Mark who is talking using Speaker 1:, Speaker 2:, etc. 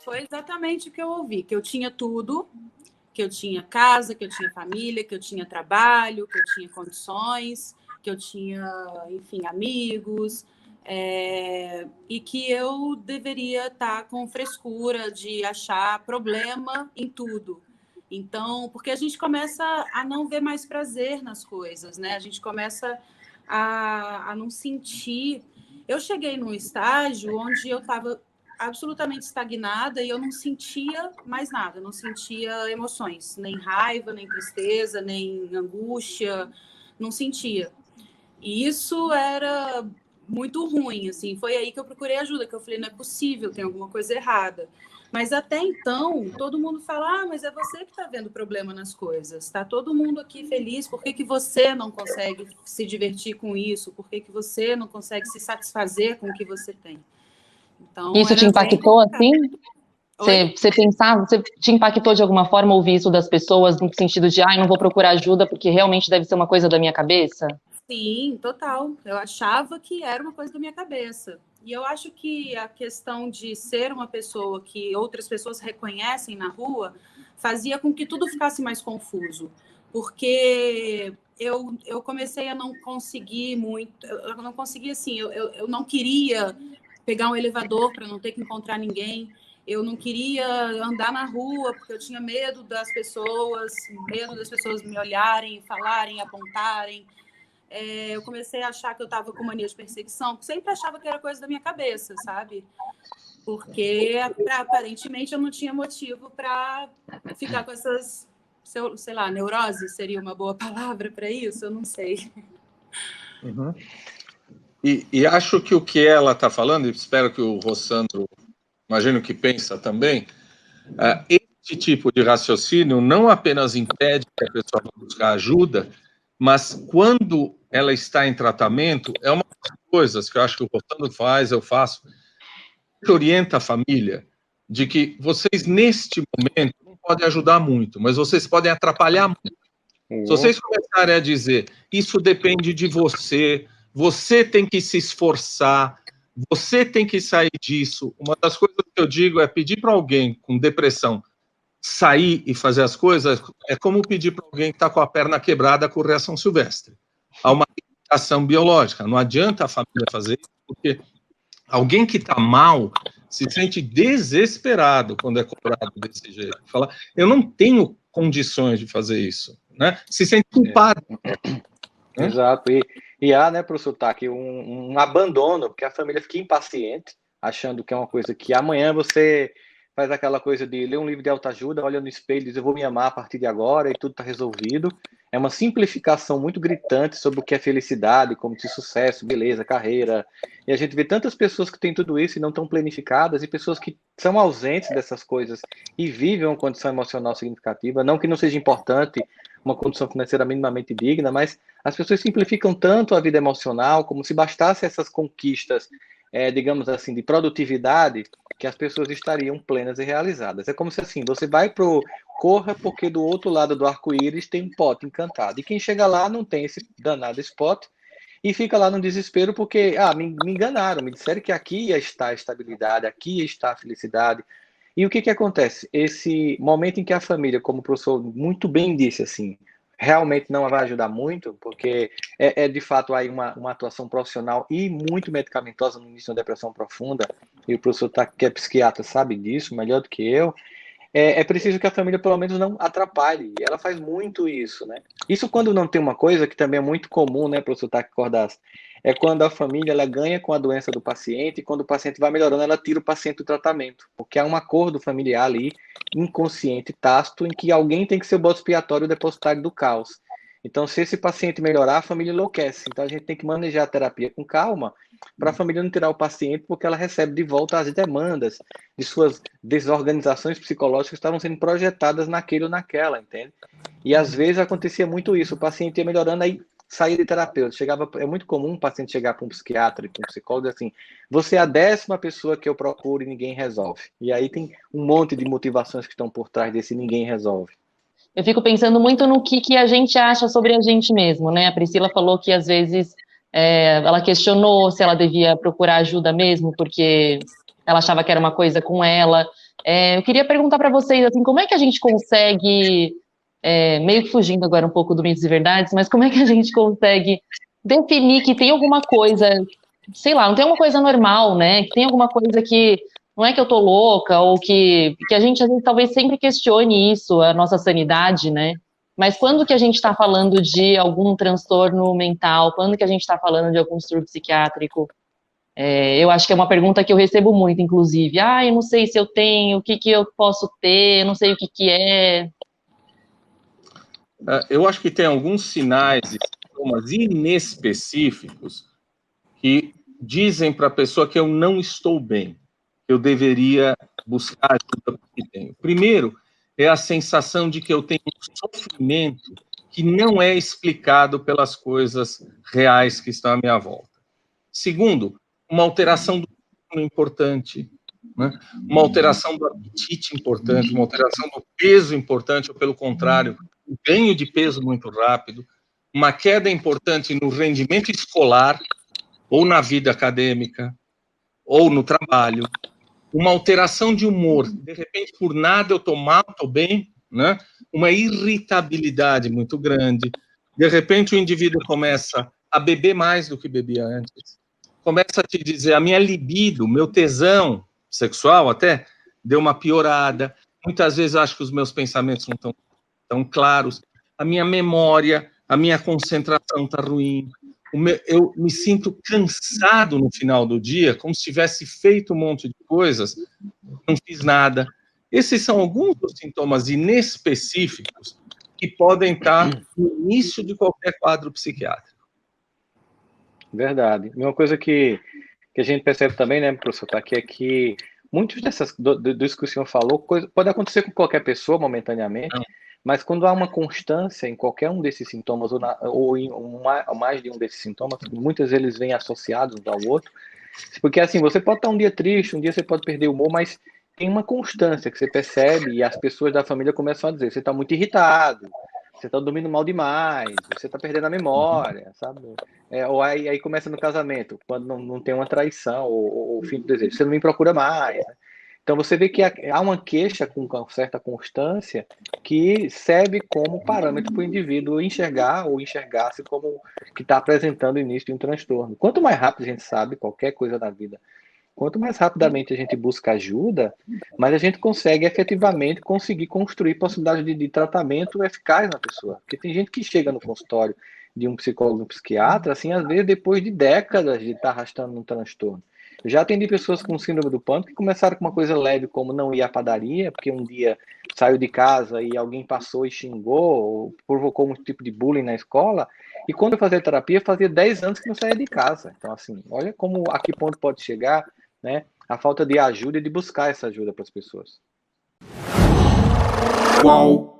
Speaker 1: foi exatamente o que eu ouvi, que eu tinha tudo, que eu tinha casa, que eu tinha família, que eu tinha trabalho, que eu tinha condições, que eu tinha, enfim, amigos, e que eu deveria estar com frescura de achar problema em tudo. Então, porque a gente começa a não ver mais prazer nas coisas, né? A gente começa a não sentir. Eu cheguei num estágio onde eu estava absolutamente estagnada e eu não sentia mais nada, eu não sentia emoções, nem raiva, nem tristeza, nem angústia, não sentia. E isso era muito ruim, assim. Foi aí que eu procurei ajuda, que eu falei, não é possível, tem alguma coisa errada. Mas até então, todo mundo fala, mas é você que está vendo problema nas coisas. Está todo mundo aqui feliz, por que você não consegue se divertir com isso? Por que você não consegue se satisfazer com o que você tem? Então,
Speaker 2: isso te impactou assim? Você pensava, você te impactou de alguma forma ouvir isso das pessoas, no sentido de, não vou procurar ajuda porque realmente deve ser uma coisa da minha cabeça?
Speaker 1: Sim, total. Eu achava que era uma coisa da minha cabeça. E eu acho que a questão de ser uma pessoa que outras pessoas reconhecem na rua fazia com que tudo ficasse mais confuso. Porque eu comecei a não conseguir muito, eu não conseguia assim, eu não queria pegar um elevador para não ter que encontrar ninguém. Eu não queria andar na rua porque eu tinha medo das pessoas me olharem, falarem, apontarem. Eu comecei a achar que eu estava com mania de perseguição, sempre achava que era coisa da minha cabeça, sabe? Porque aparentemente eu não tinha motivo para ficar com essas, sei lá, neurose seria uma boa palavra para isso, eu não sei.
Speaker 3: Uhum. E acho que o que ela está falando, e espero que o Rossandro, imagino que pensa também, esse tipo de raciocínio não apenas impede que a pessoa vá buscar ajuda, mas quando ela está em tratamento, é uma das coisas que eu acho que o Rossandro faz, eu faço, que orienta a família de que vocês, neste momento, não podem ajudar muito, mas vocês podem atrapalhar muito. Se vocês começarem a dizer, isso depende de você, você tem que se esforçar, você tem que sair disso. Uma das coisas que eu digo é pedir para alguém com depressão sair e fazer as coisas, é como pedir para alguém que está com a perna quebrada correr a São Silvestre. Há uma limitação biológica, não adianta a família fazer isso, porque alguém que está mal se sente desesperado quando é cobrado desse jeito. Fala, eu não tenho condições de fazer isso, né? Se sente culpado.
Speaker 4: Exato. E há, né, professor Taki, um abandono, porque a família fica impaciente, achando que é uma coisa que amanhã você faz aquela coisa de ler um livro de autoajuda, olha no espelho e diz, eu vou me amar a partir de agora e tudo está resolvido. É uma simplificação muito gritante sobre o que é felicidade, como de sucesso, beleza, carreira. E a gente vê tantas pessoas que têm tudo isso e não estão planificadas, e pessoas que são ausentes dessas coisas e vivem uma condição emocional significativa. Não que não seja importante uma condição financeira minimamente digna, mas as pessoas simplificam tanto a vida emocional, como se bastasse essas conquistas, digamos assim, de produtividade, que as pessoas estariam plenas e realizadas. É como se assim, você vai pro corra porque do outro lado do arco-íris tem um pote encantado. E quem chega lá não tem esse danado spot e fica lá no desespero porque, me enganaram, me disseram que aqui está a estabilidade, aqui está a felicidade. E o que acontece? Esse momento em que a família, como o professor muito bem disse, assim, realmente não vai ajudar muito, porque de fato aí uma atuação profissional e muito medicamentosa no início de uma depressão profunda, e o professor que é psiquiatra sabe disso melhor do que eu. É preciso que a família pelo menos não atrapalhe, e ela faz muito isso, né? Isso quando não tem uma coisa que também é muito comum, né, professor Taki Cordaz, é quando a família ela ganha com a doença do paciente, e quando o paciente vai melhorando, ela tira o paciente do tratamento, porque há um acordo familiar ali, inconsciente, tácito, em que alguém tem que ser o bode expiatório, o depositário do caos. Então, se esse paciente melhorar, a família enlouquece. Então, a gente tem que manejar a terapia com calma, para a família não tirar o paciente, porque ela recebe de volta as demandas de suas desorganizações psicológicas que estavam sendo projetadas naquele ou naquela, entende? E às vezes acontecia muito isso, o paciente ia melhorando, aí saía de terapeuta, é muito comum um paciente chegar para um psiquiatra e para um psicólogo e assim, você é a 10ª pessoa que eu procuro e ninguém resolve. E aí tem um monte de motivações que estão por trás desse ninguém resolve.
Speaker 2: Eu fico pensando muito no que a gente acha sobre a gente mesmo, né? A Priscila falou que às vezes ela questionou se ela devia procurar ajuda mesmo, porque ela achava que era uma coisa com ela. Eu queria perguntar para vocês, assim, como é que a gente consegue, meio que fugindo agora um pouco do mitos e verdades, mas como é que a gente consegue definir que tem alguma coisa, sei lá, não tem uma coisa normal, né? Que tem alguma coisa que não é que eu tô louca, ou que a gente talvez sempre questione isso, a nossa sanidade, né? Mas quando que a gente está falando de algum transtorno mental, quando que a gente está falando de algum distúrbio psiquiátrico? Eu acho que é uma pergunta que eu recebo muito, inclusive. Eu não sei se eu tenho, o que eu posso ter, eu não sei o que é.
Speaker 3: Eu acho que tem alguns sinais e sintomas inespecíficos que dizem para a pessoa que eu não estou bem, eu deveria buscar ajuda porque tenho. Primeiro, é a sensação de que eu tenho um sofrimento que não é explicado pelas coisas reais que estão à minha volta. Segundo, uma alteração do sono importante, né? Uma alteração do apetite importante, uma alteração do peso importante, ou pelo contrário, um ganho de peso muito rápido, uma queda importante no rendimento escolar, ou na vida acadêmica, ou no trabalho, uma alteração de humor, de repente, por nada eu estou mal, estou bem, né? Uma irritabilidade muito grande, de repente o indivíduo começa a beber mais do que bebia antes, começa a te dizer, a minha libido, meu tesão sexual até, deu uma piorada, muitas vezes eu acho que os meus pensamentos não estão tão claros, a minha memória, a minha concentração está ruim, eu me sinto cansado no final do dia, como se tivesse feito um monte de coisas, não fiz nada. Esses são alguns dos sintomas inespecíficos que podem estar no início de qualquer quadro psiquiátrico.
Speaker 4: Verdade. Uma coisa que a gente percebe também, né, professor, aqui é que muitos disso que o senhor falou, pode acontecer com qualquer pessoa momentaneamente, mas quando há uma constância em qualquer um desses sintomas, ou em mais de um desses sintomas, muitas vezes vêm associados um ao outro, porque assim, você pode estar um dia triste, um dia você pode perder o humor, mas tem uma constância que você percebe e as pessoas da família começam a dizer, você está muito irritado, você está dormindo mal demais, você está perdendo a memória, sabe? Ou aí começa no casamento, quando não tem uma traição, ou o fim do desejo, você não me procura mais, né? Então você vê que há uma queixa com certa constância que serve como parâmetro para o indivíduo enxergar ou enxergar-se como que está apresentando o início de um transtorno. Quanto mais rápido a gente sabe qualquer coisa da vida, quanto mais rapidamente a gente busca ajuda, mais a gente consegue efetivamente conseguir construir possibilidades de tratamento eficaz na pessoa. Porque tem gente que chega no consultório de um psicólogo, um psiquiatra, assim, às vezes depois de décadas de estar arrastando um transtorno. Eu já atendi pessoas com síndrome do pânico que começaram com uma coisa leve, como não ir à padaria, porque um dia saiu de casa e alguém passou e xingou, ou provocou um tipo de bullying na escola, e quando eu fazia terapia, fazia 10 anos que não saía de casa. Então, assim, olha a que ponto pode chegar, né, a falta de ajuda e de buscar essa ajuda para as pessoas.
Speaker 5: Qual